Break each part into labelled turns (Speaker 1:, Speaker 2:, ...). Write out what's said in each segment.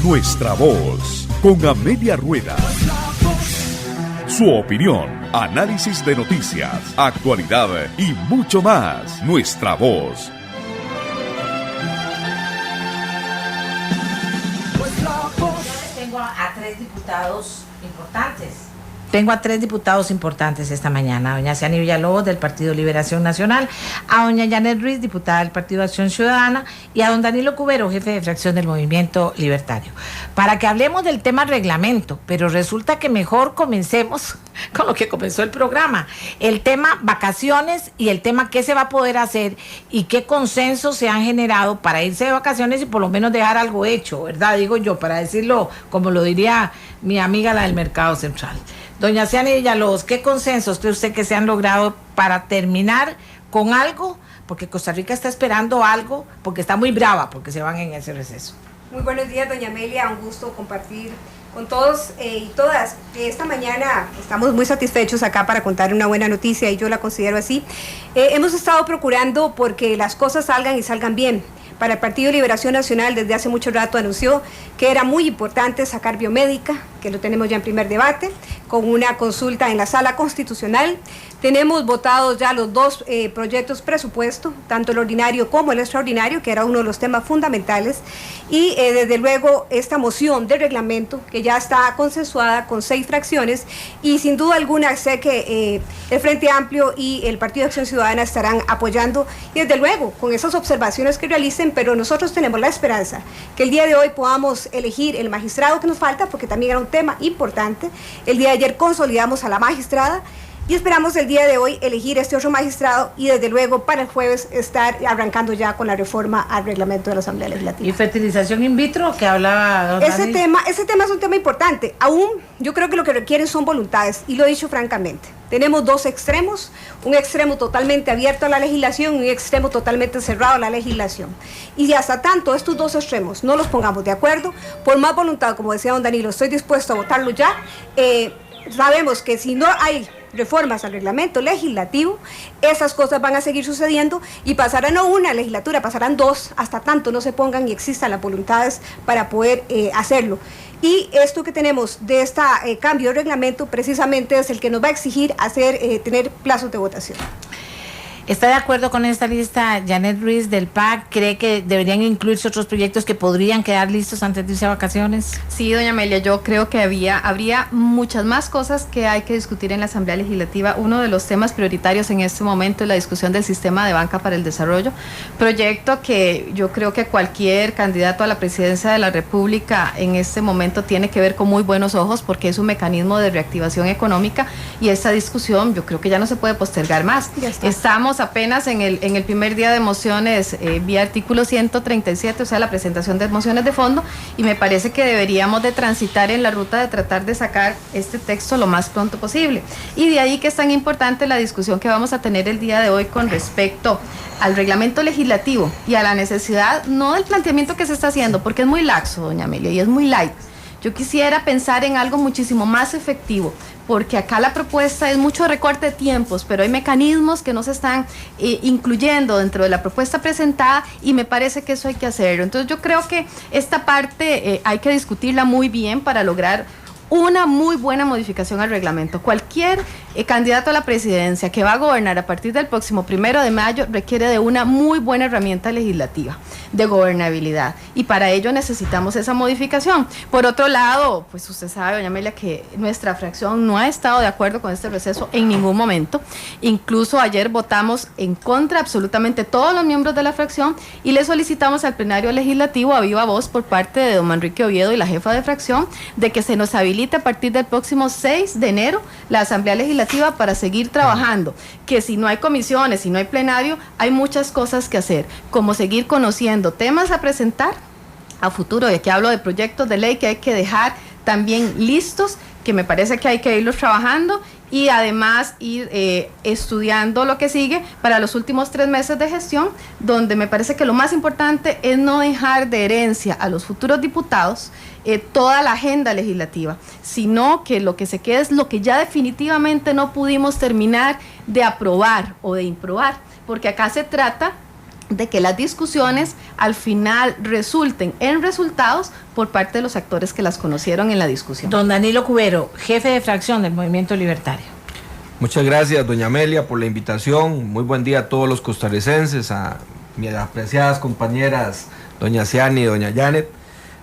Speaker 1: Nuestra Voz, con Amelia Rueda. Su opinión, análisis de noticias, actualidad y mucho más. Nuestra Voz.
Speaker 2: Tengo a tres diputados importantes esta mañana: a doña Ciani Villalobos, del Partido Liberación Nacional, a doña Janet Ruiz, diputada del Partido Acción Ciudadana, y a don Danilo Cubero, jefe de fracción del Movimiento Libertario, para que hablemos del tema reglamento. Pero resulta que mejor comencemos con lo que comenzó el programa: el tema vacaciones y el tema qué se va a poder hacer y qué consensos se han generado para irse de vacaciones y por lo menos dejar algo hecho, ¿verdad? Digo yo, para decirlo como lo diría mi amiga la del Mercado Central. Doña Ciani Villalobos, ¿qué consensos cree usted que se han logrado para terminar con algo? Porque Costa Rica está esperando algo, porque está muy brava, porque se van en ese receso.
Speaker 3: Muy buenos días, doña Amelia, un gusto compartir con todos y todas. Esta mañana estamos muy satisfechos acá para contar una buena noticia, y yo la considero así. Hemos estado procurando porque las cosas salgan y salgan bien. Para el Partido Liberación Nacional, desde hace mucho rato anunció que era muy importante sacar biomédica, que lo tenemos ya en primer debate, con una consulta en la Sala Constitucional. Tenemos votados ya los dos proyectos presupuesto, tanto el ordinario como el extraordinario, que era uno de los temas fundamentales, y desde luego esta moción de reglamento, que ya está consensuada con 6 fracciones, y sin duda alguna sé que el Frente Amplio y el Partido de Acción Ciudadana estarán apoyando, y desde luego con esas observaciones que realicen, pero nosotros tenemos la esperanza que el día de hoy podamos elegir el magistrado que nos falta, porque también era un tema importante. El día de ayer consolidamos a la magistrada, y esperamos el día de hoy elegir este otro magistrado, y desde luego para el jueves estar arrancando ya con la reforma al reglamento de la Asamblea Legislativa.
Speaker 2: ¿Y fertilización in vitro, que hablaba don
Speaker 3: ese tema es un tema importante. Aún yo creo que lo que requieren son voluntades, y lo he dicho francamente. Tenemos dos extremos: un extremo totalmente abierto a la legislación y un extremo totalmente cerrado a la legislación. Y hasta tanto estos dos extremos no los pongamos de acuerdo, por más voluntad, como decía don Danilo, estoy dispuesto a votarlo ya. Sabemos que si no hay reformas al reglamento legislativo, esas cosas van a seguir sucediendo, y pasarán no una legislatura, pasarán 2, hasta tanto no se pongan y existan las voluntades para poder hacerlo. Y esto que tenemos de este cambio de reglamento precisamente es el que nos va a exigir tener plazos de votación.
Speaker 2: ¿Está de acuerdo con esta lista Janet Ruiz del PAC? ¿Cree que deberían incluirse otros proyectos que podrían quedar listos antes de irse a vacaciones?
Speaker 4: Sí, doña Amelia, yo creo que habría muchas más cosas que hay que discutir en la Asamblea Legislativa. Uno de los temas prioritarios en este momento es la discusión del sistema de banca para el desarrollo, proyecto que yo creo que cualquier candidato a la presidencia de la República en este momento tiene que ver con muy buenos ojos, porque es un mecanismo de reactivación económica, y esta discusión yo creo que ya no se puede postergar más. Estamos apenas en el primer día de mociones vía artículo 137, o sea, la presentación de mociones de fondo, y me parece que deberíamos de transitar en la ruta de tratar de sacar este texto lo más pronto posible. Y de ahí que es tan importante la discusión que vamos a tener el día de hoy con respecto al reglamento legislativo y a la necesidad, no del planteamiento que se está haciendo, porque es muy laxo, doña Amelia, y es muy light. Yo quisiera pensar en algo muchísimo más efectivo, porque acá la propuesta es mucho recorte de tiempos, pero hay mecanismos que no se están incluyendo dentro de la propuesta presentada, y me parece que eso hay que hacerlo. Entonces yo creo que esta parte hay que discutirla muy bien para lograr una muy buena modificación al reglamento. Cualquier candidato a la presidencia que va a gobernar a partir del próximo 1 de mayo requiere de una muy buena herramienta legislativa de gobernabilidad, y para ello necesitamos esa modificación. Por otro lado, pues usted sabe, doña Amelia, que nuestra fracción no ha estado de acuerdo con este receso en ningún momento. Incluso ayer votamos en contra absolutamente todos los miembros de la fracción, y le solicitamos al plenario legislativo a viva voz por parte de don Manrique Oviedo y la jefa de fracción de que se nos habilite a partir del próximo 6 de enero la Asamblea Legislativa para seguir trabajando, que si no hay comisiones, si no hay plenario, hay muchas cosas que hacer, como seguir conociendo temas a presentar a futuro. Y aquí hablo de proyectos de ley que hay que dejar también listos, que me parece que hay que irlos trabajando, y además ir estudiando lo que sigue para los últimos 3 meses de gestión, donde me parece que lo más importante es no dejar de herencia a los futuros diputados toda la agenda legislativa, sino que lo que se quede es lo que ya definitivamente no pudimos terminar de aprobar o de improbar, porque acá se trata de que las discusiones al final resulten en resultados por parte de los actores que las conocieron en la discusión.
Speaker 2: Don Danilo Cubero, jefe de fracción del Movimiento Libertario.
Speaker 5: Muchas gracias, doña Amelia, por la invitación. Muy buen día a todos los costarricenses, a mis apreciadas compañeras, doña Ciani y doña Janet.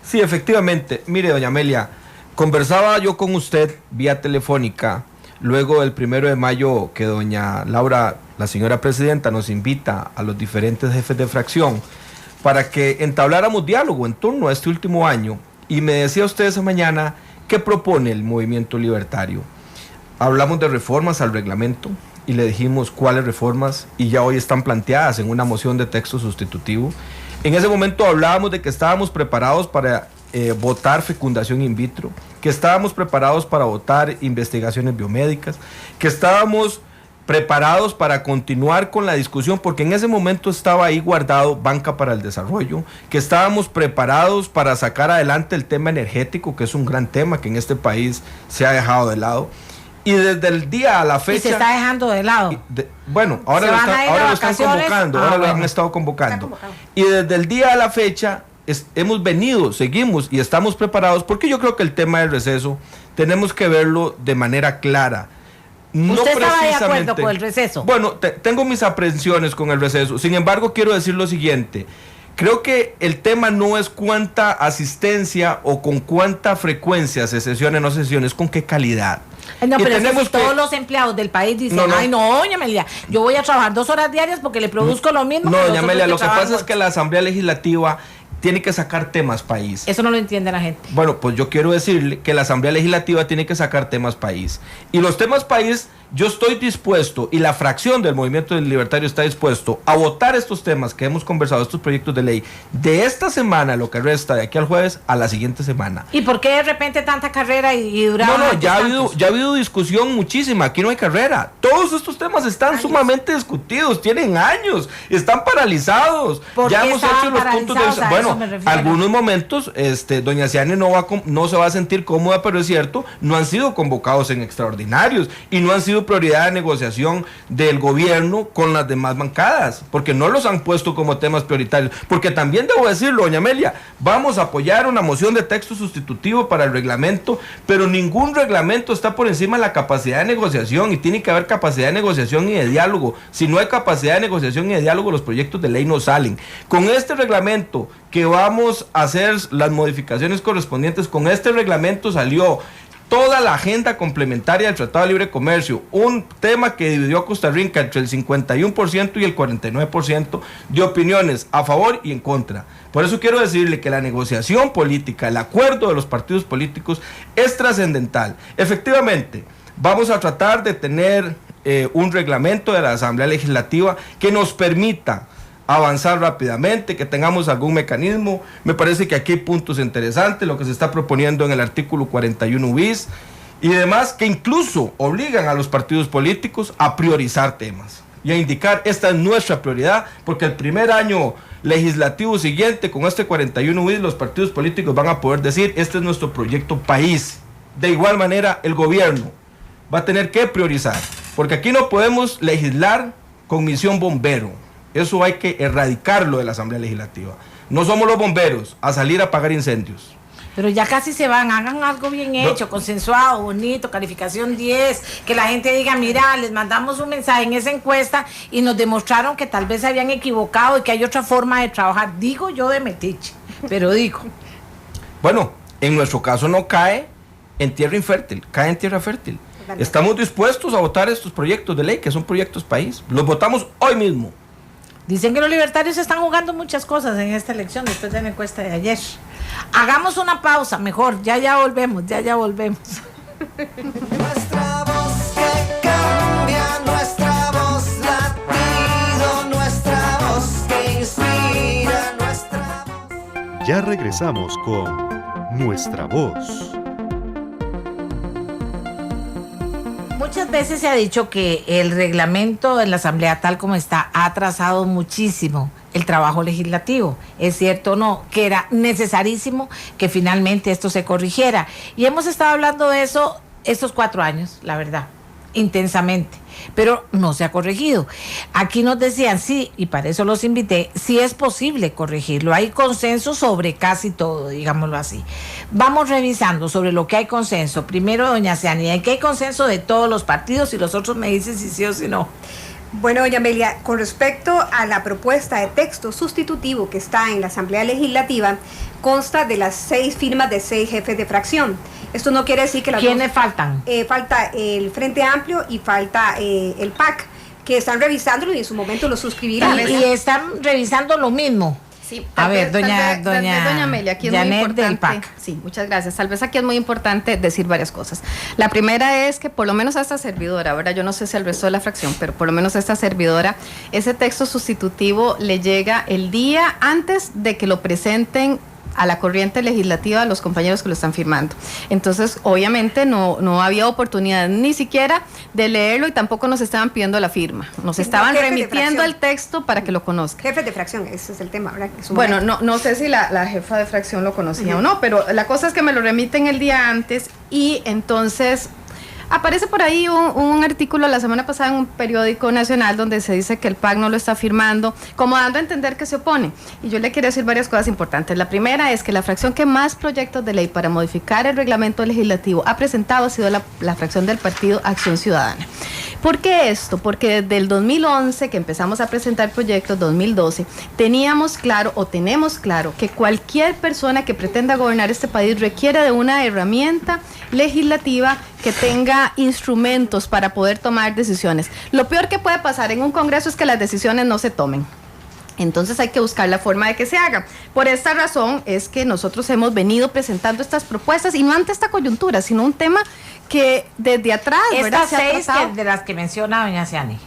Speaker 5: Sí, efectivamente, mire, doña Amelia, conversaba yo con usted vía telefónica luego del 1 de mayo que doña Laura, la señora presidenta, nos invita a los diferentes jefes de fracción para que entabláramos diálogo en torno a este último año. Y me decía usted esa mañana, ¿qué propone el Movimiento Libertario? Hablamos de reformas al reglamento y le dijimos cuáles reformas, y ya hoy están planteadas en una moción de texto sustitutivo. En ese momento hablábamos de que estábamos preparados para votar fecundación in vitro, que estábamos preparados para votar investigaciones biomédicas, que estábamos preparados para continuar con la discusión, porque en ese momento estaba ahí guardado Banca para el Desarrollo, que estábamos preparados para sacar adelante el tema energético, que es un gran tema que en este país se ha dejado de lado. Y desde el día a la fecha...
Speaker 2: Y se está dejando de lado.
Speaker 5: Bueno, ahora lo están convocando, ahora lo han estado convocando. Y desde el día a la fecha hemos venido, seguimos y estamos preparados, porque yo creo que el tema del receso tenemos que verlo de manera clara. No
Speaker 2: ¿Usted estaba de acuerdo con el receso?
Speaker 5: Bueno, tengo mis aprensiones con el receso. Sin embargo, quiero decir lo siguiente. Creo que el tema no es cuánta asistencia o con cuánta frecuencia se sesiona o no sesiona, es con qué calidad.
Speaker 2: No, pero si todos los empleados del país dicen, ay no, doña Amelia, yo voy a trabajar 2 horas diarias porque le produzco lo mismo.
Speaker 5: No, doña Amelia, lo que pasa es que la Asamblea Legislativa tiene que sacar temas país.
Speaker 2: Eso no lo entiende la gente.
Speaker 5: Bueno, pues yo quiero decirle que la Asamblea Legislativa tiene que sacar temas país. Y los temas país, yo estoy dispuesto, y la fracción del Movimiento del Libertario está dispuesto a votar estos temas que hemos conversado, estos proyectos de ley, de esta semana, lo que resta de aquí al jueves, a la siguiente semana.
Speaker 2: ¿Y por qué de repente tanta carrera y duraba?
Speaker 5: No, ya ha habido discusión muchísima, aquí no hay carrera. Todos estos temas están sumamente discutidos, tienen años, están paralizados. Ya hemos hecho los puntos de vista. Bueno, algunos momentos, doña Ciani no se va a sentir cómoda, pero es cierto, no han sido convocados en extraordinarios y no han sido prioridad de negociación del gobierno con las demás bancadas, porque no los han puesto como temas prioritarios. Porque también debo decirlo, doña Amelia, vamos a apoyar una moción de texto sustitutivo para el reglamento, pero ningún reglamento está por encima de la capacidad de negociación, y tiene que haber capacidad de negociación y de diálogo. Si no hay capacidad de negociación y de diálogo, los proyectos de ley no salen. Con este reglamento que vamos a hacer las modificaciones correspondientes, con este reglamento salió toda la agenda complementaria del Tratado de Libre Comercio, un tema que dividió a Costa Rica entre el 51% y el 49% de opiniones a favor y en contra. Por eso quiero decirle que la negociación política, el acuerdo de los partidos políticos es trascendental. Efectivamente, vamos a tratar de tener un reglamento de la Asamblea Legislativa que nos permita avanzar rápidamente, que tengamos algún mecanismo. Me parece que aquí hay puntos interesantes, lo que se está proponiendo en el artículo 41 bis y demás, que incluso obligan a los partidos políticos a priorizar temas y a indicar, esta es nuestra prioridad, porque el primer año legislativo siguiente, con este 41 bis, los partidos políticos van a poder decir, este es nuestro proyecto país. De igual manera, el gobierno va a tener que priorizar, porque aquí no podemos legislar con misión bombero. Eso hay que erradicarlo de la Asamblea Legislativa. No somos los bomberos a salir a apagar incendios.
Speaker 2: Pero ya casi se van, hagan algo bien hecho, consensuado, bonito, calificación 10, que la gente diga, mira, les mandamos un mensaje en esa encuesta y nos demostraron que tal vez se habían equivocado y que hay otra forma de trabajar. Digo yo de metiche, pero digo.
Speaker 5: Bueno, en nuestro caso no cae en tierra infértil, cae en tierra fértil. Estamos dispuestos a votar estos proyectos de ley, que son proyectos país. Los votamos hoy mismo.
Speaker 2: Dicen que los libertarios están jugando muchas cosas en esta elección después de la encuesta de ayer. Hagamos una pausa, mejor, ya volvemos.
Speaker 6: Nuestra voz que cambia, nuestra voz latido, nuestra voz que inspira, nuestra voz.
Speaker 1: Ya regresamos con Nuestra Voz.
Speaker 2: Muchas veces se ha dicho que el reglamento de la Asamblea tal como está ha atrasado muchísimo el trabajo legislativo. ¿Es cierto o no? Que era necesarísimo que finalmente esto se corrigiera. Y hemos estado hablando de eso estos 4 años, la verdad. intensamente, pero no se ha corregido. Aquí nos decían, sí, y para eso los invité, sí es posible corregirlo, hay consenso sobre casi todo, digámoslo así. Vamos revisando sobre lo que hay consenso. Primero, doña Ciani, ¿en qué hay consenso de todos los partidos? Y los otros me dicen si sí o si no.
Speaker 3: Bueno, doña Amelia, con respecto a la propuesta de texto sustitutivo que está en la Asamblea Legislativa, consta de las 6 firmas de 6 jefes de fracción. Esto no quiere decir que las
Speaker 2: ¿Quiénes faltan?
Speaker 3: Falta el Frente Amplio y falta el PAC, que están revisándolo y en su momento lo suscribirán.
Speaker 2: Y están revisando lo mismo.
Speaker 4: Sí,
Speaker 2: a ver, doña
Speaker 4: Amelia, aquí es
Speaker 2: Janet
Speaker 4: muy importante.
Speaker 2: del PAC.
Speaker 4: Sí, muchas gracias. Tal vez aquí es muy importante decir varias cosas. La primera es que por lo menos a esta servidora, ¿verdad? Yo no sé si al resto de la fracción, pero por lo menos a esta servidora, ese texto sustitutivo le llega el día antes de que lo presenten a la corriente legislativa a los compañeros que lo están firmando. Entonces, obviamente no había oportunidad ni siquiera de leerlo y tampoco nos estaban pidiendo la firma. Nos estaban remitiendo el texto para que lo conozcan.
Speaker 3: Jefes de fracción, ese es el tema, ¿verdad?
Speaker 4: Bueno, no sé si la jefa de fracción lo conocía o no, pero la cosa es que me lo remiten el día antes y entonces aparece por ahí un artículo la semana pasada en un periódico nacional donde se dice que el PAC no lo está firmando, como dando a entender que se opone. Y yo le quiero decir varias cosas importantes. La primera es que la fracción que más proyectos de ley para modificar el reglamento legislativo ha presentado ha sido la fracción del partido Acción Ciudadana. ¿Por qué esto? Porque desde el 2011 que empezamos a presentar proyectos, 2012, tenemos claro que cualquier persona que pretenda gobernar este país requiere de una herramienta legislativa que tenga instrumentos para poder tomar decisiones. Lo peor que puede pasar en un Congreso es que las decisiones no se tomen. Entonces hay que buscar la forma de que se haga. Por esta razón es que nosotros hemos venido presentando estas propuestas y no ante esta coyuntura, sino un tema que desde atrás,
Speaker 2: ¿verdad? Estas 6 de las que menciona doña Ciani.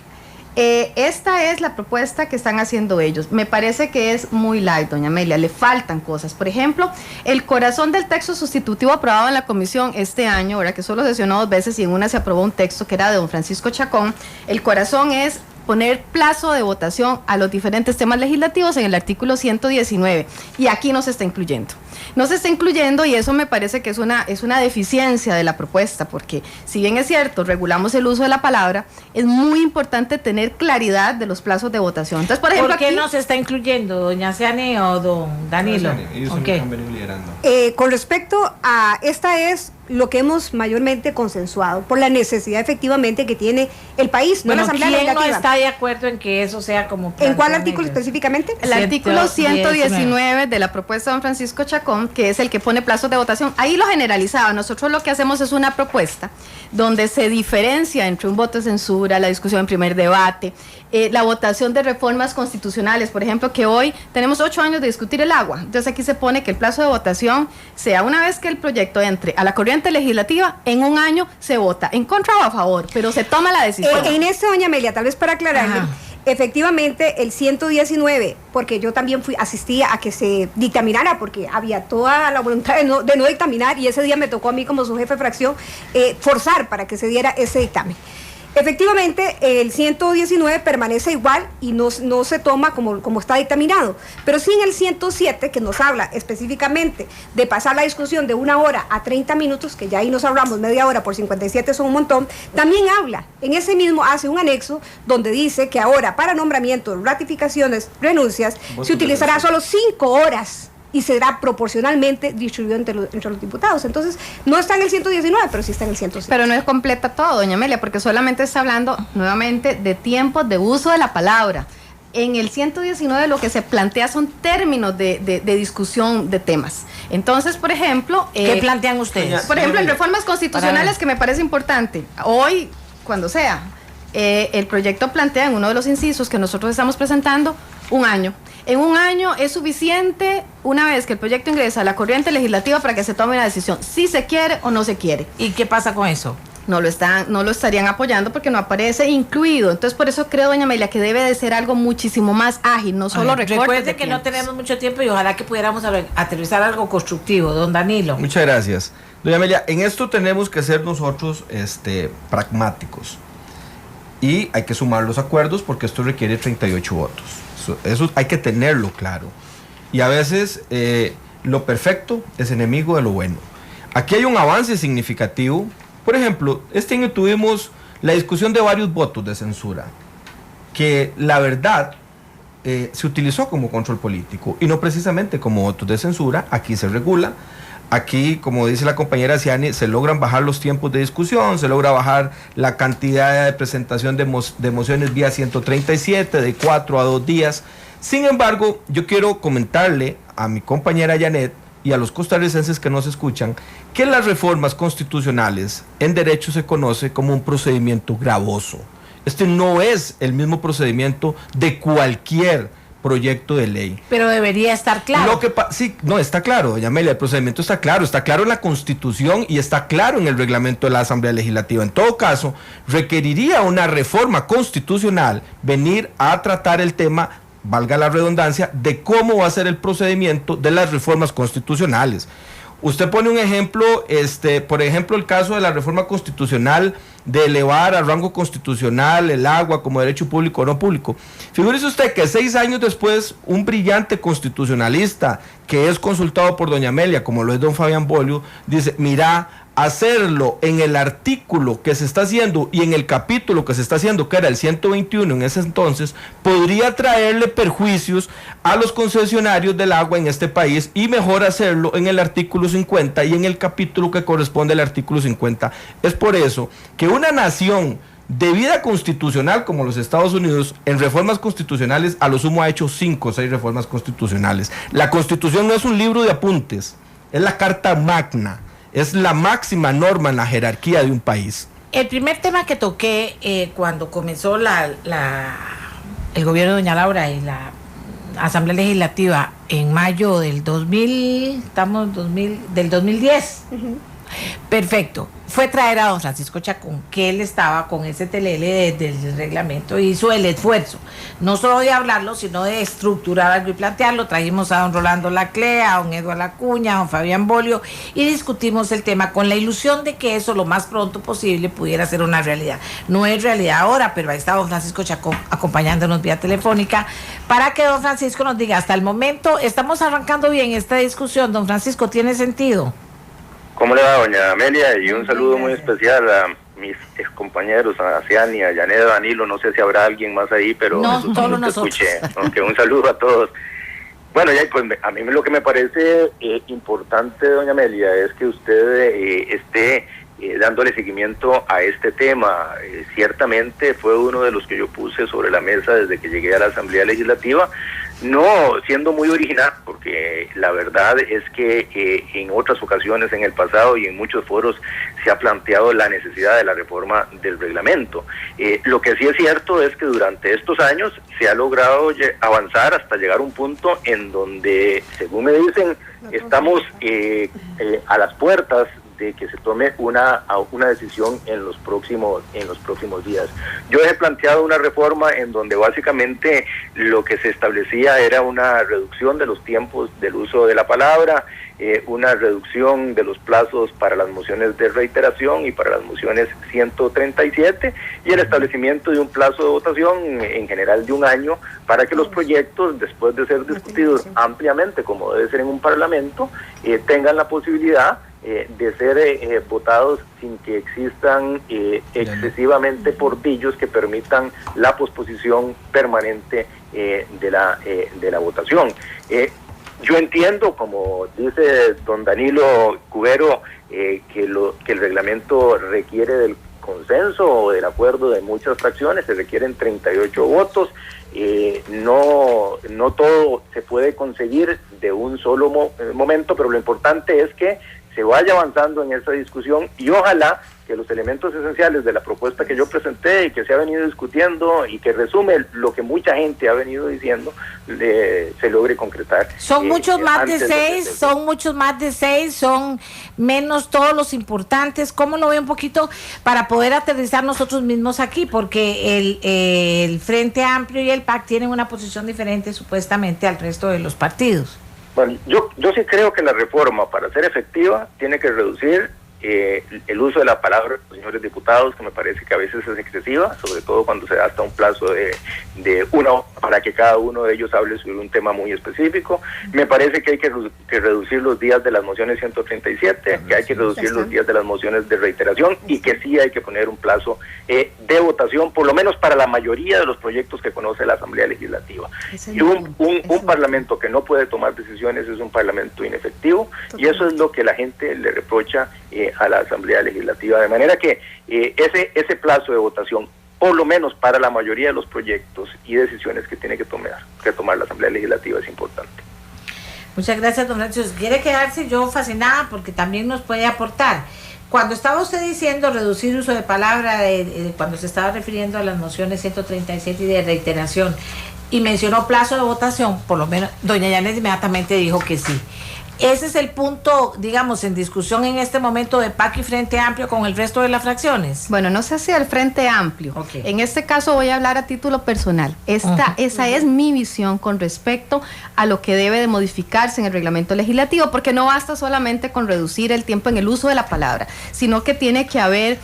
Speaker 4: Esta es la propuesta que están haciendo ellos. Me parece que es muy light, doña Amelia, le faltan cosas. Por ejemplo, el corazón del texto sustitutivo aprobado en la comisión este año, ¿verdad? Que solo sesionó 2 veces y en una se aprobó un texto que era de don Francisco Chacón. El corazón es poner plazo de votación a los diferentes temas legislativos en el artículo 119 y aquí no se está incluyendo. No se está incluyendo y eso me parece que es una deficiencia de la propuesta, porque si bien es cierto, regulamos el uso de la palabra, es muy importante tener claridad de los plazos de votación. Entonces, por ejemplo,
Speaker 2: ¿por qué no se está incluyendo, doña Ciani o don Danilo?
Speaker 5: Ellos son los que han venido liderando.
Speaker 3: Con respecto a esta es lo que hemos mayormente consensuado por la necesidad efectivamente que tiene el país,
Speaker 2: bueno,
Speaker 3: no la Asamblea Legislativa.
Speaker 2: ¿Quién no está de acuerdo en que eso sea como...
Speaker 3: ¿En cuál artículo específicamente?
Speaker 4: El artículo 119 de la propuesta de don Francisco Chacón, que es el que pone plazos de votación. Ahí lo generalizaba. Nosotros lo que hacemos es una propuesta donde se diferencia entre un voto de censura, la discusión en primer debate, la votación de reformas constitucionales, por ejemplo, que hoy tenemos 8 años de discutir el agua. Entonces aquí se pone que el plazo de votación sea una vez que el proyecto entre a la corriente legislativa, en un año se vota en contra o a favor, pero se toma la decisión.
Speaker 3: En esto, doña Amelia, tal vez para aclararle, efectivamente el 119, porque yo también asistía a que se dictaminara, porque había toda la voluntad de no dictaminar, y ese día me tocó a mí como su jefe de fracción forzar para que se diera ese dictamen. Efectivamente, el 119 permanece igual y no se toma como está dictaminado, pero sí en el 107, que nos habla específicamente de pasar la discusión de 1 hora a 30 minutos, que ya ahí nos ahorramos media hora por 57, son un montón, también habla, en ese mismo hace un anexo donde dice que ahora para nombramientos, ratificaciones, renuncias, se utilizará solo 5 horas y será proporcionalmente distribuido entre los diputados. Entonces, no está en el 119, pero sí está en el 107.
Speaker 4: Pero no es completa todo, doña Amelia, porque solamente está hablando nuevamente de tiempos de uso de la palabra. En el 119 lo que se plantea son términos de discusión de temas. Entonces, por ejemplo...
Speaker 2: ¿qué plantean ustedes?
Speaker 4: Por ejemplo, en reformas constitucionales, que me parece importante, hoy, cuando sea, el proyecto plantea en uno de los incisos que nosotros estamos presentando, 1 año. En 1 año es suficiente una vez que el proyecto ingresa a la corriente legislativa para que se tome una decisión, si se quiere o no se quiere.
Speaker 2: ¿Y qué pasa con eso?
Speaker 4: No lo estarían apoyando porque no aparece incluido. Entonces, por eso creo, doña Amelia, que debe de ser algo muchísimo más ágil, no solo recortes.
Speaker 2: Recuerde que no tenemos mucho tiempo y ojalá que pudiéramos aterrizar algo constructivo. Don Danilo.
Speaker 5: Muchas gracias. Doña Amelia, en esto tenemos que ser nosotros pragmáticos. Y hay que sumar los acuerdos porque esto requiere 38 votos. Eso hay que tenerlo claro. Y a veces lo perfecto es enemigo de lo bueno. Aquí hay un avance significativo. Por ejemplo, este año tuvimos la discusión de varios votos de censura, que la verdad se utilizó como control político y no precisamente como votos de censura. Aquí se regula. Aquí, como dice la compañera Ciani, se logran bajar los tiempos de discusión, se logra bajar la cantidad de presentación de mociones vía 137, de 4 a 2 días. Sin embargo, yo quiero comentarle a mi compañera Janet y a los costarricenses que nos escuchan que las reformas constitucionales en derecho se conoce como un procedimiento gravoso. Este no es el mismo procedimiento de cualquier proyecto de ley.
Speaker 2: Pero debería estar claro.
Speaker 5: Sí, no, está claro, doña Amelia, el procedimiento está claro en la Constitución y está claro en el reglamento de la Asamblea Legislativa. En todo caso, requeriría una reforma constitucional venir a tratar el tema, valga la redundancia, de cómo va a ser el procedimiento de las reformas constitucionales. Usted pone un ejemplo, por ejemplo, el caso de la reforma constitucional de elevar al rango constitucional el agua como derecho público o no público. Figúrese usted que 6 años después, un brillante constitucionalista que es consultado por doña Amelia, como lo es don Fabián Bolio, dice, mira, hacerlo en el artículo que se está haciendo y en el capítulo que se está haciendo, que era el 121 en ese entonces, podría traerle perjuicios a los concesionarios del agua en este país, y mejor hacerlo en el artículo 50 y en el capítulo que corresponde al artículo 50. Es por eso que una nación de vida constitucional como los Estados Unidos, en reformas constitucionales a lo sumo ha hecho 5 o 6 reformas constitucionales. La Constitución no es un libro de apuntes, es la Carta Magna. Es la máxima norma en la jerarquía de un país.
Speaker 2: El primer tema que toqué cuando comenzó el gobierno de doña Laura y la Asamblea Legislativa en mayo del 2010. Uh-huh. Perfecto. Fue traer a don Francisco Chacón, que él estaba con ese telele del reglamento, hizo el esfuerzo, no solo de hablarlo, sino de estructurar algo y plantearlo. Trajimos a don Rolando Laclea, a don Eduardo Acuña, a don Fabián Bolio, y discutimos el tema con la ilusión de que eso lo más pronto posible pudiera ser una realidad. No es realidad ahora, pero ahí está don Francisco Chacón acompañándonos vía telefónica para que don Francisco nos diga, hasta el momento estamos arrancando bien esta discusión. Don Francisco, ¿tiene sentido?
Speaker 7: ¿Cómo le va, doña Amelia? Y un saludo muy especial a mis excompañeros, a Ciani, a Janet, a Danilo. No sé si habrá alguien más ahí, pero
Speaker 2: no, todos nosotros.
Speaker 7: Escuché. Okay, un saludo a todos. Bueno, ya, pues a mí lo que me parece importante, doña Amelia, es que usted esté dándole seguimiento a este tema. Ciertamente fue uno de los que yo puse sobre la mesa desde que llegué a la Asamblea Legislativa, no siendo muy original, porque la verdad es que en otras ocasiones en el pasado y en muchos foros se ha planteado la necesidad de la reforma del reglamento. Lo que sí es cierto es que durante estos años se ha logrado avanzar hasta llegar a un punto en donde, según me dicen, estamos a las puertas de que se tome una decisión en los próximos días. Yo he planteado una reforma en donde básicamente lo que se establecía era una reducción de los tiempos del uso de la palabra, una reducción de los plazos para las mociones de reiteración y para las mociones 137, y el establecimiento de un plazo de votación en general de 1 año para que los proyectos, después de ser discutidos ampliamente, como debe ser en un parlamento, tengan la posibilidad de ser votados sin que existan excesivamente portillos que permitan la posposición permanente de la votación. Yo entiendo, como dice don Danilo Cubero, que el reglamento requiere del consenso o del acuerdo de muchas fracciones, se requieren 38 votos. No todo se puede conseguir de un solo momento, pero lo importante es que se vaya avanzando en esa discusión, y ojalá que los elementos esenciales de la propuesta que yo presenté y que se ha venido discutiendo y que resume lo que mucha gente ha venido diciendo, se logre concretar.
Speaker 2: Son muchos más de 6, son menos todos los importantes. ¿Cómo lo ve un poquito para poder aterrizar nosotros mismos aquí? Porque el Frente Amplio y el PAC tienen una posición diferente supuestamente al resto de los partidos.
Speaker 7: Bueno, yo sí creo que la reforma, para ser efectiva, tiene que reducir el uso de la palabra de los señores diputados, que me parece que a veces es excesiva, sobre todo cuando se da hasta un plazo de una hora para que cada uno de ellos hable sobre un tema muy específico. Me parece que hay que reducir los días de las mociones 137, que hay que reducir los días de las mociones de reiteración y que sí hay que poner un plazo de votación, por lo menos para la mayoría de los proyectos que conoce la Asamblea Legislativa. Y un parlamento que no puede tomar decisiones es un parlamento inefectivo, y eso es lo que la gente le reprocha a la Asamblea Legislativa, de manera que ese plazo de votación, por lo menos para la mayoría de los proyectos y decisiones que tiene que tomar la Asamblea Legislativa, es importante.
Speaker 2: Muchas gracias, don Francisco. Quiere quedarse, yo fascinada porque también nos puede aportar. Cuando estaba usted diciendo reducir uso de palabra, cuando se estaba refiriendo a las mociones 137 y de reiteración, y mencionó plazo de votación, por lo menos doña Yanet inmediatamente dijo que sí. Ese es el punto, digamos, en discusión en este momento de PAC y Frente Amplio con el resto de las fracciones.
Speaker 4: Bueno, no sé si el Frente Amplio.
Speaker 2: Okay.
Speaker 4: En este caso voy a hablar a título personal. Esa es mi visión con respecto a lo que debe de modificarse en el reglamento legislativo, porque no basta solamente con reducir el tiempo en el uso de la palabra, sino que tiene que haber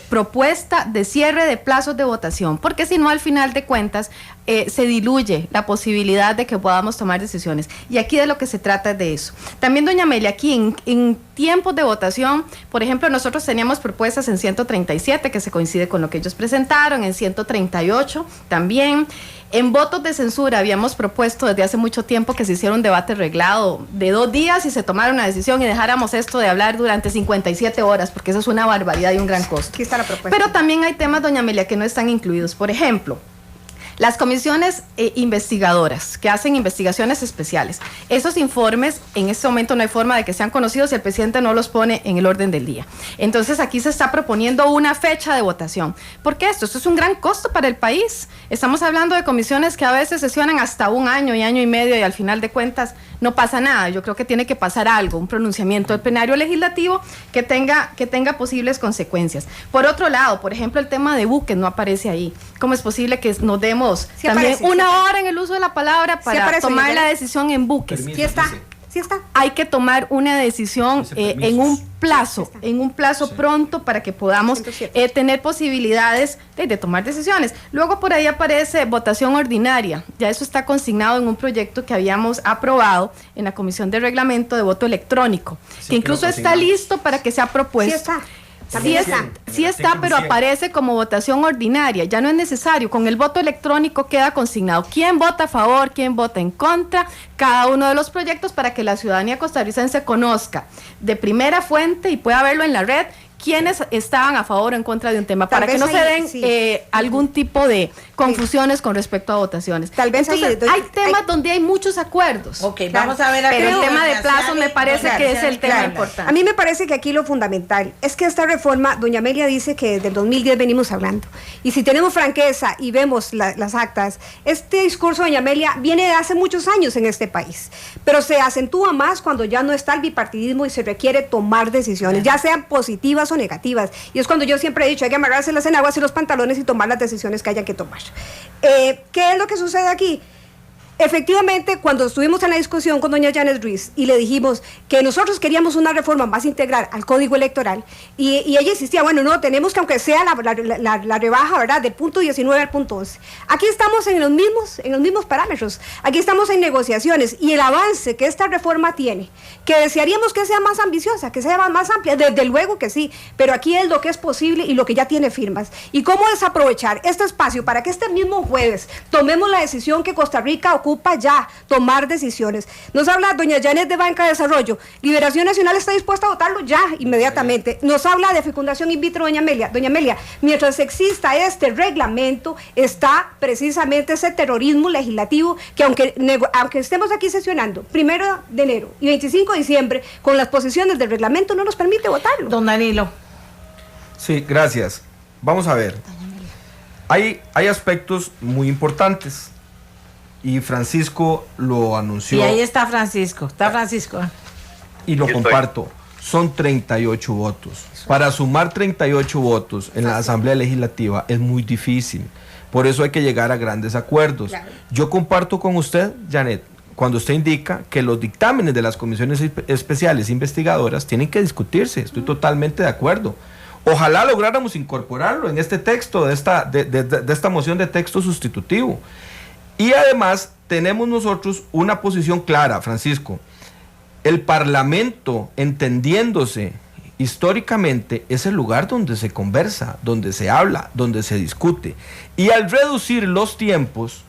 Speaker 4: propuesta de cierre de plazos de votación, porque si no, al final de cuentas, se diluye la posibilidad de que podamos tomar decisiones. Y aquí de lo que se trata es de eso. También, doña Amelia, aquí en tiempos de votación, por ejemplo, nosotros teníamos propuestas en 137, que se coincide con lo que ellos presentaron, en 138 también. En votos de censura habíamos propuesto desde hace mucho tiempo que se hiciera un debate reglado de 2 días y se tomara una decisión y dejáramos esto de hablar durante 57 horas, porque eso es una barbaridad y un gran costo.
Speaker 3: Aquí está la propuesta.
Speaker 4: Pero también hay temas, doña Amelia, que no están incluidos. Por ejemplo, las comisiones investigadoras que hacen investigaciones especiales, esos informes en este momento no hay forma de que sean conocidos si el presidente no los pone en el orden del día. Entonces aquí se está proponiendo una fecha de votación. ¿Por qué esto? Esto es un gran costo para el país. Estamos hablando de comisiones que a veces sesionan hasta 1 año y año y medio y al final de cuentas no pasa nada. Yo creo que tiene que pasar algo, un pronunciamiento del plenario legislativo que tenga posibles consecuencias. Por otro lado, por ejemplo, el tema de buques no aparece ahí. ¿Cómo es posible que nos demos también una hora en el uso de la palabra para tomar la decisión en buques?
Speaker 3: Sí está.
Speaker 4: Hay que tomar una decisión en un plazo pronto para que podamos tener posibilidades de tomar decisiones. Luego por ahí aparece votación ordinaria. Ya eso está consignado en un proyecto que habíamos aprobado en la Comisión de Reglamento de voto electrónico, que incluso está listo para que sea propuesto. Sí está, pero aparece como votación ordinaria, ya no es necesario. Con el voto electrónico queda consignado quién vota a favor, quién vota en contra, cada uno de los proyectos, para que la ciudadanía costarricense conozca de primera fuente y pueda verlo en la red quiénes estaban a favor o en contra de un tema, para que no se den algún tipo de confusiones con respecto a votaciones. Entonces, hay temas donde hay muchos acuerdos.
Speaker 2: Vamos a ver.
Speaker 4: Pero el tema de plazo me parece que es el tema importante.
Speaker 3: A mí me parece que aquí lo fundamental es que esta reforma, doña Amelia dice que desde el 2010 venimos hablando. Y si tenemos franqueza y vemos las actas, este discurso, doña Amelia, viene de hace muchos años en este país. Pero se acentúa más cuando ya no está el bipartidismo y se requiere tomar decisiones, ya sean positivas o negativas, y es cuando yo siempre he dicho, hay que amarrarse las enaguas y los pantalones y tomar las decisiones que haya que tomar. ¿Qué es lo que sucede aquí? Efectivamente, cuando estuvimos en la discusión con doña Yanet Ruiz y le dijimos que nosotros queríamos una reforma más integral al Código Electoral, y ella insistía, bueno, no, tenemos que aunque sea la rebaja, ¿verdad?, del punto 19 al punto 11. Aquí estamos en los mismos parámetros, aquí estamos en negociaciones, y el avance que esta reforma tiene, que desearíamos que sea más ambiciosa, que sea más amplia, desde luego que sí, pero aquí es lo que es posible y lo que ya tiene firmas. ¿Y cómo desaprovechar este espacio para que este mismo jueves tomemos la decisión que Costa Rica ocupa ya, tomar decisiones? Nos habla doña Janet de Banca de Desarrollo. Liberación Nacional está dispuesta a votarlo ya, inmediatamente. Nos habla de fecundación in vitro, doña Amelia. Doña Amelia, mientras exista este reglamento, está precisamente ese terrorismo legislativo que aunque estemos aquí sesionando 1 de enero y 25 de diciembre, con las posiciones del reglamento no nos permite votarlo.
Speaker 2: Don Danilo.
Speaker 5: Sí, gracias. Vamos a ver. Hay aspectos muy importantes. Y Francisco lo anunció.
Speaker 2: Y ahí está Francisco.
Speaker 5: Y lo comparto. Son 38 votos. Para sumar 38 votos en la Asamblea Legislativa es muy difícil. Por eso hay que llegar a grandes acuerdos. Yo comparto con usted, Janet, cuando usted indica que los dictámenes de las comisiones especiales investigadoras tienen que discutirse. Estoy totalmente de acuerdo. Ojalá lográramos incorporarlo en este texto, de esta moción de texto sustitutivo. Y además tenemos nosotros una posición clara, Francisco. El Parlamento, entendiéndose históricamente, es el lugar donde se conversa, donde se habla, donde se discute. Y al reducir los tiempos,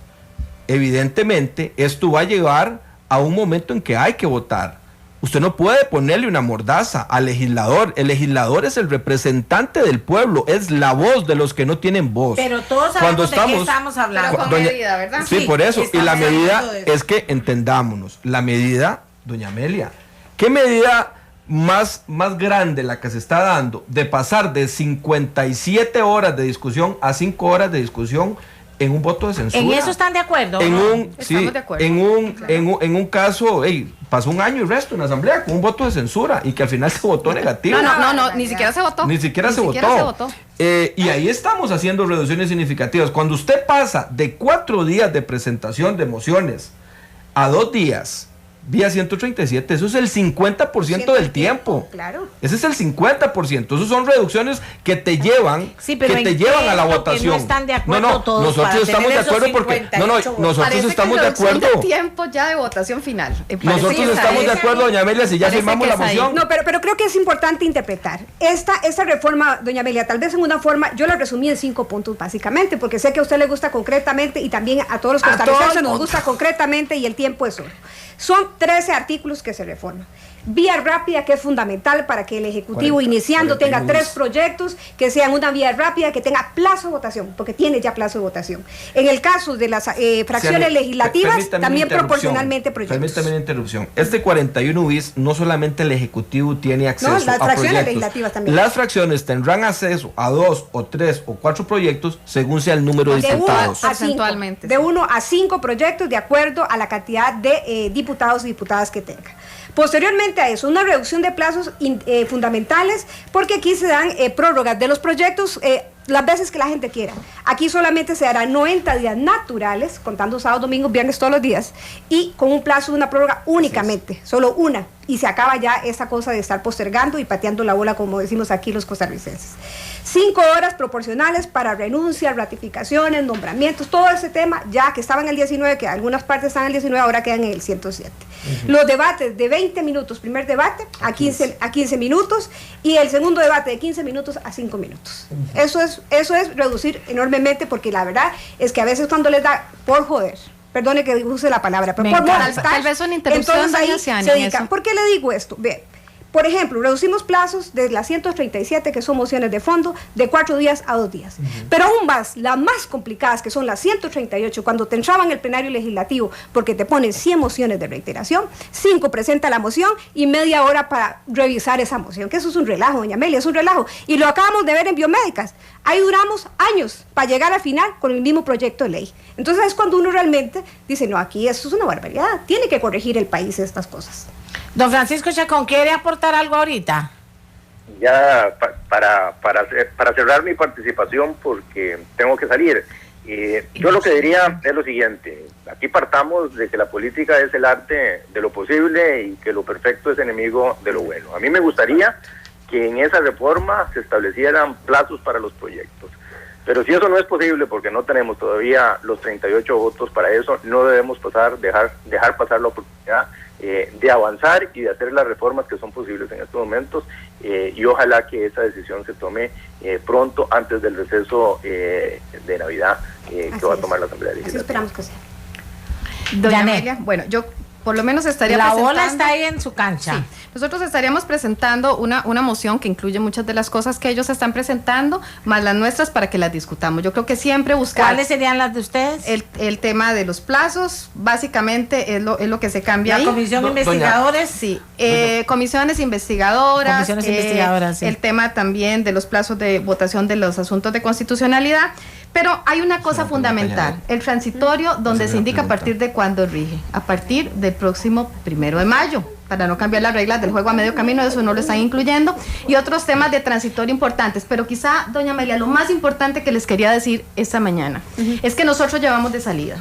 Speaker 5: evidentemente, esto va a llevar a un momento en que hay que votar. Usted no puede ponerle una mordaza al legislador. El legislador es el representante del pueblo, es la voz de los que no tienen voz.
Speaker 2: Pero todos sabemos de qué estamos hablando.
Speaker 4: Con medida, ¿verdad?
Speaker 5: Sí, por eso. Y la medida es que entendámonos. La medida, doña Amelia, ¿qué medida más grande la que se está dando de pasar de 57 horas de discusión a 5 horas de discusión en un voto de censura?
Speaker 2: ¿En eso están de acuerdo?
Speaker 5: Estamos de acuerdo. En un caso, pasó un año y resto en la asamblea con un voto de censura y que al final se votó negativo.
Speaker 4: No, ni siquiera se votó.
Speaker 5: Ni siquiera se votó. Y ahí estamos haciendo reducciones significativas. Cuando usted pasa de 4 días de presentación de mociones a 2 días, vía 137, eso es el 50% del tiempo.
Speaker 3: Claro.
Speaker 5: Ese es el 50%. Esos son reducciones que te llevan, a la votación.
Speaker 2: No están de acuerdo todos.
Speaker 5: Nosotros estamos de acuerdo porque nosotros estamos de acuerdo.
Speaker 4: El tiempo ya de votación final.
Speaker 5: Nosotros estamos de acuerdo, doña Amelia, si ya firmamos la moción.
Speaker 3: No, pero creo que es importante interpretar esta reforma, doña Amelia, tal vez en una forma, yo la resumí en 5 puntos básicamente, porque sé que a usted le gusta concretamente y también a todos los costarricenses nos gusta concretamente y el tiempo es oro. Son 13 artículos que se reforman. Vía rápida, que es fundamental para que el Ejecutivo iniciando tenga 3 proyectos, que sean una vía rápida, que tenga plazo de votación, porque tiene ya plazo de votación. En el caso de las fracciones legislativas, también proporcionalmente proyectos.
Speaker 5: Permítame una interrupción. Este 41 bis, no solamente el Ejecutivo tiene acceso a proyectos. Las fracciones legislativas también. Las fracciones tendrán acceso a 2 o 3 o 4 proyectos según sea el número de diputados.
Speaker 3: De 1 a 5 proyectos de acuerdo a la cantidad de diputados y diputadas que tenga. Posteriormente a eso, una reducción de plazos fundamentales, porque aquí se dan prórrogas de los proyectos las veces que la gente quiera. Aquí solamente se darán 90 días naturales, contando sábado, domingo, viernes, todos los días, y con un plazo de una prórroga únicamente, solo una, y se acaba ya esa cosa de estar postergando y pateando la bola, como decimos aquí los costarricenses. 5 horas proporcionales para renuncias, ratificaciones, nombramientos, todo ese tema, ya que estaba en el 19, que algunas partes están en el 19, ahora quedan en el 107. Los debates de 20 minutos, primer debate, a 15 minutos, y el segundo debate de 15 minutos a 5 minutos. Eso es reducir enormemente, porque la verdad es que a veces cuando les da por joder, perdone que use la palabra, pero por molestar,
Speaker 4: tal vez una interrupción,
Speaker 3: entonces ahí se dedican. ¿Por qué le digo esto? Bien. Por ejemplo, reducimos plazos de las 137, que son mociones de fondo, de 4 días a 2 días. Pero aún más, las más complicadas, que son las 138, cuando te entraban el plenario legislativo, porque te ponen 100 mociones de reiteración, 5 presenta la moción y media hora para revisar esa moción, que eso es un relajo, doña Amelia, es un relajo. Y lo acabamos de ver en biomédicas. Ahí duramos años para llegar al final con el mismo proyecto de ley. Entonces es cuando uno realmente dice, no, aquí esto es una barbaridad, tiene que corregir el país estas cosas.
Speaker 2: Don Francisco Chacón, ¿quiere aportar algo ahorita?
Speaker 7: Ya para cerrar mi participación, porque tengo que salir, yo lo que diría es lo siguiente: aquí partamos de que la política es el arte de lo posible y que lo perfecto es enemigo de lo bueno. A mí me gustaría que en esa reforma se establecieran plazos para los proyectos. Pero si eso no es posible, porque no tenemos todavía los 38 votos para eso, no debemos dejar pasar la oportunidad de avanzar y de hacer las reformas que son posibles en estos momentos, y ojalá que esa decisión se tome pronto, antes del receso de Navidad que va a tomar la Asamblea Legislativa.
Speaker 3: Así esperamos que sea.
Speaker 4: Doña Amelia, bueno, yo por lo menos estaría
Speaker 2: presentando... La bola está ahí en su cancha.
Speaker 4: Sí. Nosotros estaríamos presentando una moción que incluye muchas de las cosas que ellos están presentando, más las nuestras, para que las discutamos. Yo creo que siempre buscar...
Speaker 2: ¿Cuáles serían las de ustedes?
Speaker 4: El tema de los plazos, básicamente es lo que se cambia ahí.
Speaker 2: ¿La comisión de investigadores?
Speaker 4: Sí, comisiones investigadoras. Sí. El tema también de los plazos de votación de los asuntos de constitucionalidad. Pero hay una cosa fundamental, el transitorio, donde se indica a partir de cuándo rige, a partir del próximo 1 de mayo, para no cambiar las reglas del juego a medio camino, eso no lo están incluyendo, y otros temas de transitorio importantes. Pero quizá, doña Amelia, lo más importante que les quería decir esta mañana es que nosotros llevamos de salida.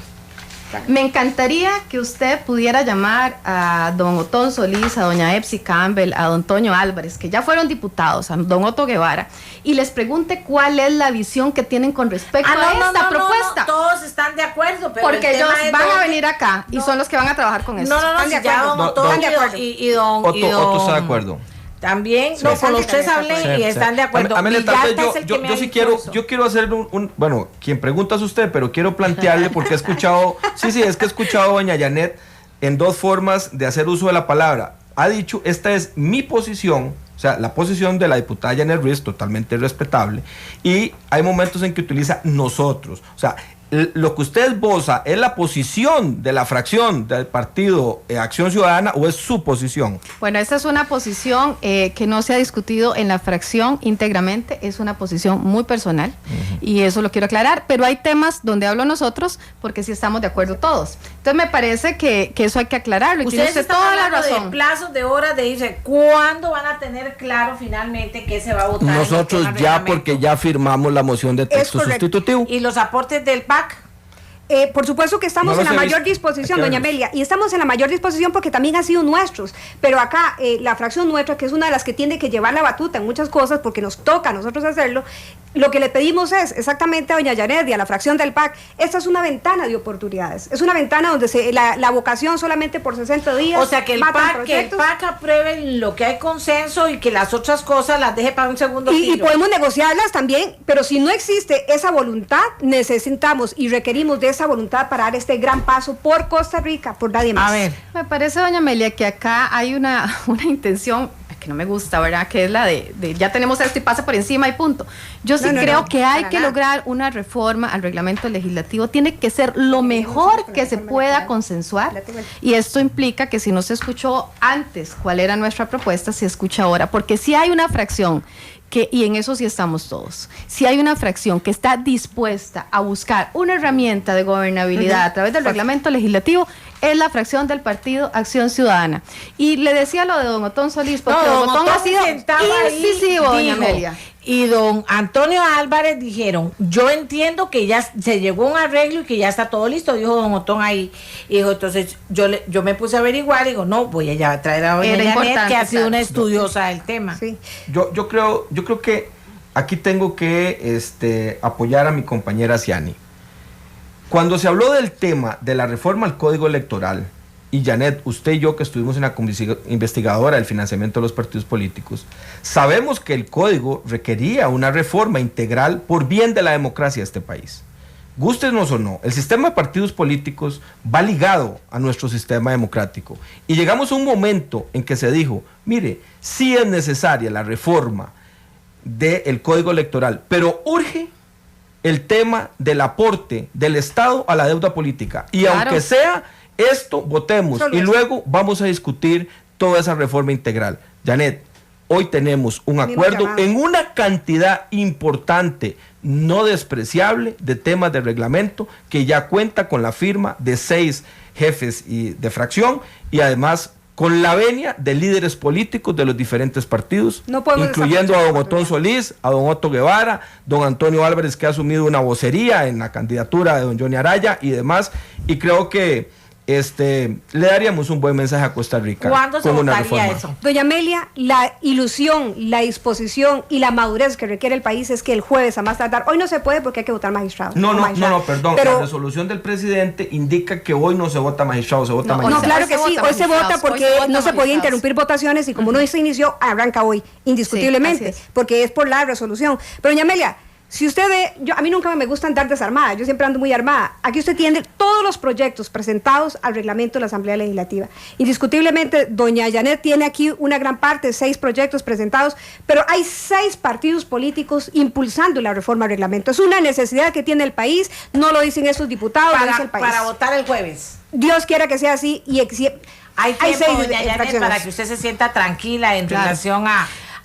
Speaker 4: Me encantaría que usted pudiera llamar a don Otón Solís, a doña Epsi Campbell, a don Toño Álvarez, que ya fueron diputados, a don Otto Guevara, y les pregunte cuál es la visión que tienen con respecto a esta propuesta.
Speaker 2: No, todos están de acuerdo, pero
Speaker 4: porque ellos van a venir acá y son los que van a trabajar con esto.
Speaker 2: No, si ya don Otón y don
Speaker 5: Otto está de acuerdo.
Speaker 2: También, con los tres hablé y están de acuerdo.
Speaker 5: Yo quiero hacer bueno, quien pregunta es usted, pero quiero plantearle porque he escuchado, es que he escuchado a doña Janet en dos formas de hacer uso de la palabra. Ha dicho, esta es mi posición, o sea, la posición de la diputada Janet Ruiz, totalmente respetable, y hay momentos en que utiliza nosotros, o sea, lo que usted esboza es la posición de la fracción del partido Acción Ciudadana o es su posición.
Speaker 4: Bueno, esta es una posición que no se ha discutido en la fracción íntegramente, es una posición muy personal y eso lo quiero aclarar, pero hay temas donde hablo nosotros porque sí estamos de acuerdo todos. Entonces me parece que eso hay que aclararlo y tiene usted toda la razón.
Speaker 2: De plazos de horas de irse, ¿cuándo van a tener claro finalmente qué se va a votar?
Speaker 5: Nosotros ya, porque ya firmamos la moción de texto sustitutivo.
Speaker 2: ¿Y los aportes del PAC?
Speaker 3: Por supuesto que estamos en la mayor disposición, doña Amelia, y estamos en la mayor disposición porque también han sido nuestros, pero acá la fracción nuestra, que es una de las que tiene que llevar la batuta en muchas cosas porque nos toca a nosotros hacerlo, lo que le pedimos es exactamente a doña Janet y a la fracción del PAC, esta es una ventana de oportunidades, es una ventana donde la vocación solamente por 60 días.
Speaker 2: O sea, que el PAC apruebe lo que hay consenso y que las otras cosas las deje para un segundo tiro.
Speaker 3: Y podemos negociarlas también, pero si no existe esa voluntad, necesitamos y requerimos de esa voluntad para dar este gran paso por Costa Rica, por nadie más.
Speaker 2: A ver,
Speaker 4: me parece, doña Amelia, que acá hay una intención que no me gusta, ¿verdad? Que es la de ya tenemos esto y pasa por encima y punto. Yo sí creo que hay que lograr una reforma al reglamento legislativo. Tiene que ser lo mejor que se pueda consensuar y esto implica que si no se escuchó antes cuál era nuestra propuesta, se escucha ahora, porque si hay una fracción y en eso sí estamos todos, si hay una fracción que está dispuesta a buscar una herramienta de gobernabilidad a través del reglamento legislativo, es la fracción del partido Acción Ciudadana. Y le decía lo de don Otón Solís, porque don Otón ha sido incisivo, doña Amelia.
Speaker 2: Y don Antonio Álvarez dijeron, yo entiendo que ya se llegó a un arreglo y que ya está todo listo, dijo don Otón ahí. Y dijo, entonces yo me puse a averiguar y digo, no, voy a traer a doña Janet, que ha sido una estudiosa del tema.
Speaker 3: Sí.
Speaker 5: Yo creo que aquí tengo que apoyar a mi compañera Ciani. Cuando se habló del tema de la reforma al Código Electoral, y Janet, usted y yo que estuvimos en la comisión investigadora del financiamiento de los partidos políticos, sabemos que el código requería una reforma integral por bien de la democracia de este país. Gústenos o no, el sistema de partidos políticos va ligado a nuestro sistema democrático. Y llegamos a un momento en que se dijo, mire, sí es necesaria la reforma del Código Electoral, pero urge el tema del aporte del Estado a la deuda política. Y claro, aunque sea esto, votemos y luego vamos a discutir toda esa reforma integral. Janet, hoy tenemos un acuerdo en una cantidad importante, no despreciable, de temas de reglamento que ya cuenta con la firma de 6 jefes de fracción y además con la venia de líderes políticos de los diferentes partidos, incluyendo a don Otón Solís, a don Otto Guevara, don Antonio Álvarez, que ha asumido una vocería en la candidatura de don Johnny Araya y demás, y creo que le daríamos un buen mensaje a Costa Rica.
Speaker 2: ¿Cuándo se votaría eso?
Speaker 3: Doña Amelia, la ilusión, la disposición y la madurez que requiere el país es que el jueves a más tardar, hoy no se puede porque hay que votar magistrados.
Speaker 5: Perdón, pero la resolución del presidente indica que hoy no se vota magistrado, se vota magistrado.
Speaker 3: No, claro que sí, hoy se vota porque no se podía interrumpir votaciones y como no se inició, arranca hoy, indiscutiblemente, porque es por la resolución. Pero doña Amelia, si usted ve, a mí nunca me gusta andar desarmada, yo siempre ando muy armada. Aquí usted tiene todos los proyectos presentados al reglamento de la Asamblea Legislativa. Indiscutiblemente, doña Janet tiene aquí una gran parte, 6 proyectos presentados, pero hay 6 partidos políticos impulsando la reforma al reglamento. Es una necesidad que tiene el país, no lo dicen esos diputados, lo dice el país.
Speaker 2: Para votar el jueves.
Speaker 3: Dios quiera que sea así y
Speaker 2: hay tiempo, doña Janet, para que usted se sienta tranquila en relación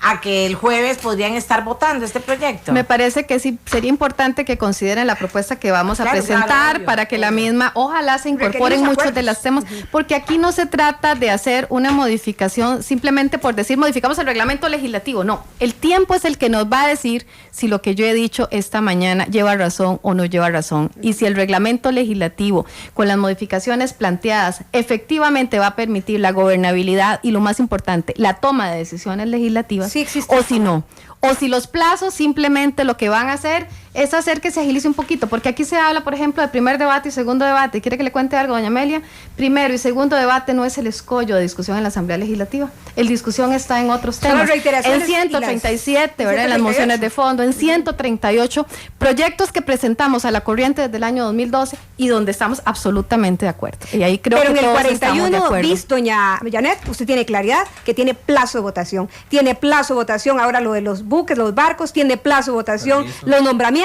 Speaker 2: a que el jueves podrían estar votando este proyecto?
Speaker 4: Me parece que sí, sería importante que consideren la propuesta que vamos a presentar, obvio, para que la misma, ojalá se incorporen muchos de los temas, porque aquí no se trata de hacer una modificación simplemente por decir modificamos el reglamento legislativo, no, el tiempo es el que nos va a decir si lo que yo he dicho esta mañana lleva razón o no lleva razón, y si el reglamento legislativo con las modificaciones planteadas efectivamente va a permitir la gobernabilidad y, lo más importante, la toma de decisiones legislativas, sí, o si no, o si los plazos simplemente lo que van a hacer es hacer que se agilice un poquito, porque aquí se habla, por ejemplo, de primer debate y segundo debate. ¿Quiere que le cuente algo, doña Amelia? Primero y segundo debate no es el escollo de discusión en la Asamblea Legislativa. El discusión está en otros temas. En 137, ¿verdad? En las mociones de fondo, en 138 proyectos que presentamos a la corriente desde el año 2012 y donde estamos absolutamente de acuerdo. Y ahí creo que todos estamos de acuerdo.
Speaker 3: Bis, doña Janet, usted tiene claridad que tiene plazo de votación. Tiene plazo de votación ahora lo de los buques, los barcos, tiene plazo de votación, los nombramientos,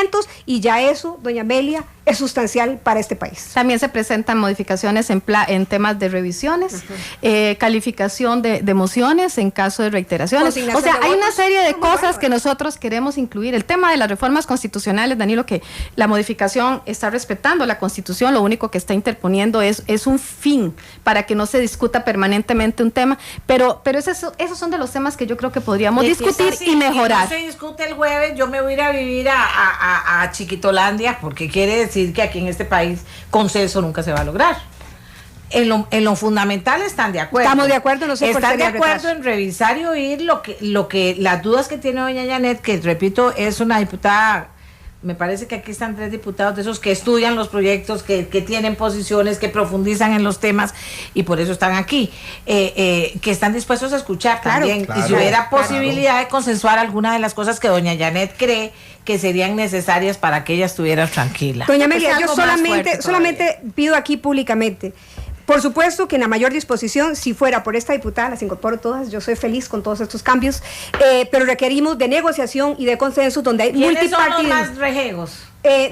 Speaker 3: y ya eso, doña Amelia, es sustancial para este país.
Speaker 4: También se presentan modificaciones en temas de revisiones, calificación de mociones en caso de reiteraciones. O sea, hay una serie de cosas que nosotros queremos incluir. El tema de las reformas constitucionales, Danilo, que la modificación está respetando la Constitución, lo único que está interponiendo es un fin para que no se discuta permanentemente un tema, pero esos son de los temas que yo creo que podríamos discutir y mejorar.
Speaker 2: Si no se discute el jueves, yo me voy a ir a vivir a Chiquitolandia, porque quiere decir que aquí en este país consenso nunca se va a lograr. En lo fundamental están de acuerdo.
Speaker 3: Estamos de acuerdo, no sé por qué
Speaker 2: están de acuerdo en revisar y oír lo que las dudas que tiene doña Janet, que repito, es una diputada. Me parece que aquí están 3 diputados de esos que estudian los proyectos, que tienen posiciones, que profundizan en los temas y por eso están aquí, que están dispuestos a escuchar también. Y si hubiera posibilidad de consensuar alguna de las cosas que doña Janet cree que serían necesarias para que ella estuviera tranquila.
Speaker 3: Doña Amelia, yo solamente pido aquí públicamente, por supuesto que en la mayor disposición, si fuera por esta diputada, las incorporo todas, yo soy feliz con todos estos cambios, pero requerimos de negociación y de consenso donde hay multipartidismo.
Speaker 2: ¿Quiénes son los más rejegos?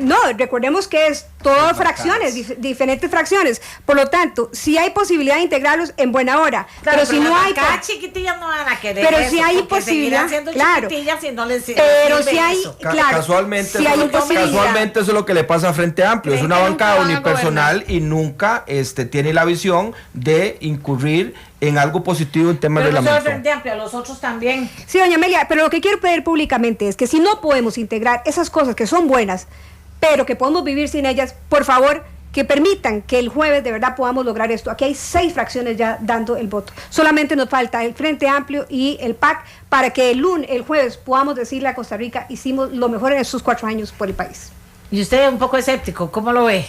Speaker 3: No, recordemos que es todo fracciones, diferentes fracciones. Por lo tanto, si hay posibilidad de integrarlos, en buena hora.
Speaker 2: Claro,
Speaker 3: pero si no hay,
Speaker 2: cada chiquitillas no van a querer.
Speaker 3: Pero
Speaker 2: eso,
Speaker 3: si hay posibilidad,
Speaker 2: claro. Si no les
Speaker 3: pero si hay, claro,
Speaker 5: casualmente,
Speaker 3: si hay
Speaker 5: casualmente eso es lo que le pasa a Frente Amplio. Es una bancada unipersonal y nunca tiene la visión de incurrir en algo positivo en temas de la
Speaker 2: Frente Amplio, a los otros también.
Speaker 3: Sí, doña Amelia, pero lo que quiero pedir públicamente es que si no podemos integrar esas cosas que son buenas, pero que podemos vivir sin ellas, por favor, que permitan que el jueves de verdad podamos lograr esto. Aquí hay 6 fracciones ya dando el voto. Solamente nos falta el Frente Amplio y el PAC para que el jueves podamos decirle a Costa Rica, hicimos lo mejor en estos 4 años por el país.
Speaker 2: Y usted un poco escéptico, ¿cómo lo ve?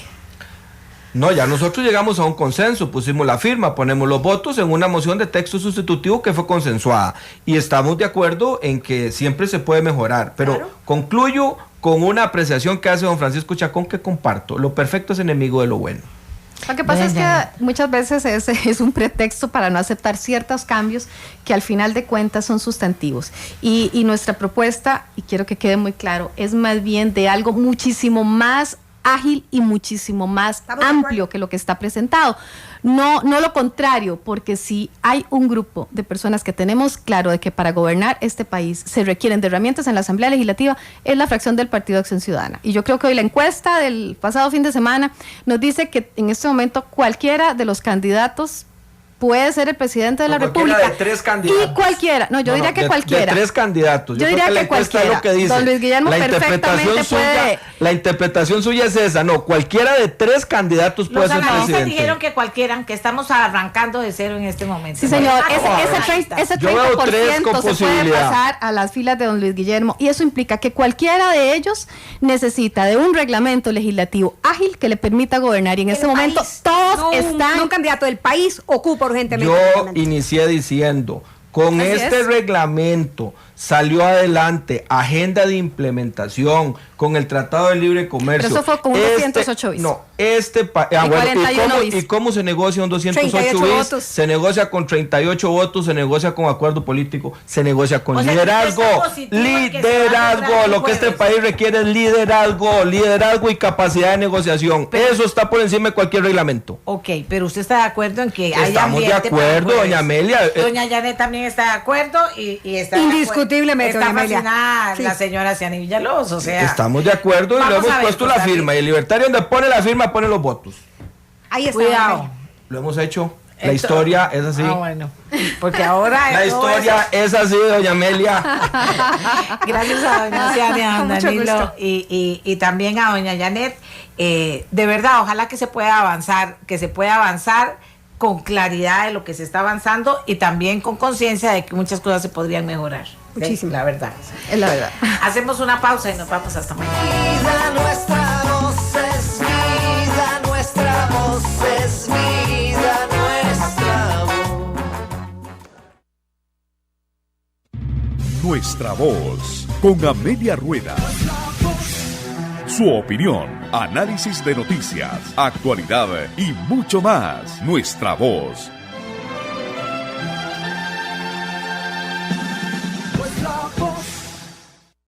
Speaker 5: No, ya nosotros llegamos a un consenso, pusimos la firma, ponemos los votos en una moción de texto sustitutivo que fue consensuada y estamos de acuerdo en que siempre se puede mejorar, pero claro. Concluyo con una apreciación que hace don Francisco Chacón que comparto: lo perfecto es enemigo de lo bueno.
Speaker 4: Lo que pasa es que muchas veces es un pretexto para no aceptar ciertos cambios que al final de cuentas son sustantivos. Y nuestra propuesta, y quiero que quede muy claro, es más bien de algo muchísimo más ágil y muchísimo más amplio que lo que está presentado. No lo contrario, porque si hay un grupo de personas que tenemos claro de que para gobernar este país se requieren de herramientas en la Asamblea Legislativa, es la fracción del Partido Acción Ciudadana. Y yo creo que hoy la encuesta del pasado fin de semana nos dice que en este momento cualquiera de los candidatos puede ser el presidente de la República.
Speaker 5: De 3 candidatos.
Speaker 4: Y cualquiera. No, yo diría que cualquiera.
Speaker 5: De 3 candidatos.
Speaker 4: Yo diría que cualquiera.
Speaker 5: Lo que dice.
Speaker 4: Don Luis Guillermo perfectamente puede.
Speaker 5: La interpretación suya es esa. No, cualquiera de 3 candidatos puede ser presidente. Los analistas
Speaker 2: dijeron que cualquiera, que estamos arrancando de cero en este momento.
Speaker 4: Sí, señor. Ese 30% se puede pasar a las filas de don Luis Guillermo. Y eso implica que cualquiera de ellos necesita de un reglamento legislativo ágil que le permita gobernar. Y en este momento todos están.
Speaker 3: Un candidato del país ocupa urgentemente.
Speaker 5: Yo inicié diciendo, con este reglamento salió adelante agenda de implementación con el Tratado de Libre Comercio.
Speaker 4: Pero eso fue con un 208 bis.
Speaker 5: No, ¿y cómo se negocia un 208 bis? Se negocia con 38 votos, se negocia con acuerdo político, se negocia con liderazgo. Liderazgo, lo que este país requiere es liderazgo y capacidad de negociación. Pero eso está por encima de cualquier reglamento.
Speaker 2: Ok, pero usted está de acuerdo en que
Speaker 5: hay ambiente. Estamos de acuerdo, doña Amelia.
Speaker 2: Doña Janet también está de acuerdo y está de acuerdo.
Speaker 3: Indiscutiblemente,
Speaker 2: está
Speaker 3: doña Amelia.
Speaker 2: fascinada
Speaker 3: Sí.
Speaker 2: la señora Ciani Villalobos, o sea.
Speaker 5: Estamos de acuerdo y
Speaker 2: Vamos
Speaker 5: lo
Speaker 2: a
Speaker 5: hemos
Speaker 2: ver,
Speaker 5: puesto
Speaker 2: pues,
Speaker 5: la firma.
Speaker 2: aquí.
Speaker 5: Y el libertario donde pone la firma pone los votos.
Speaker 3: Ahí está. doña
Speaker 2: Cuidado.
Speaker 3: Amelia.
Speaker 5: Lo hemos hecho. La historia es así.
Speaker 2: Ah, bueno. Porque ahora.
Speaker 5: La
Speaker 2: todo
Speaker 5: historia es así, doña Amelia.
Speaker 2: Gracias a doña Ciani, a don
Speaker 3: Con mucho
Speaker 2: Danilo
Speaker 3: gusto.
Speaker 2: y también a doña Janet. De verdad, ojalá que se pueda avanzar con claridad de lo que se está avanzando y también con conciencia de que muchas cosas se podrían mejorar.
Speaker 3: Muchísimo.
Speaker 2: La verdad.
Speaker 4: Es la verdad.
Speaker 2: Hacemos una pausa y nos vamos hasta mañana.
Speaker 6: Vida, nuestra voz es vida, nuestra voz es vida, nuestra voz.
Speaker 1: Nuestra voz, con Amelia Rueda. Su opinión, análisis de noticias, actualidad y mucho más. Nuestra voz.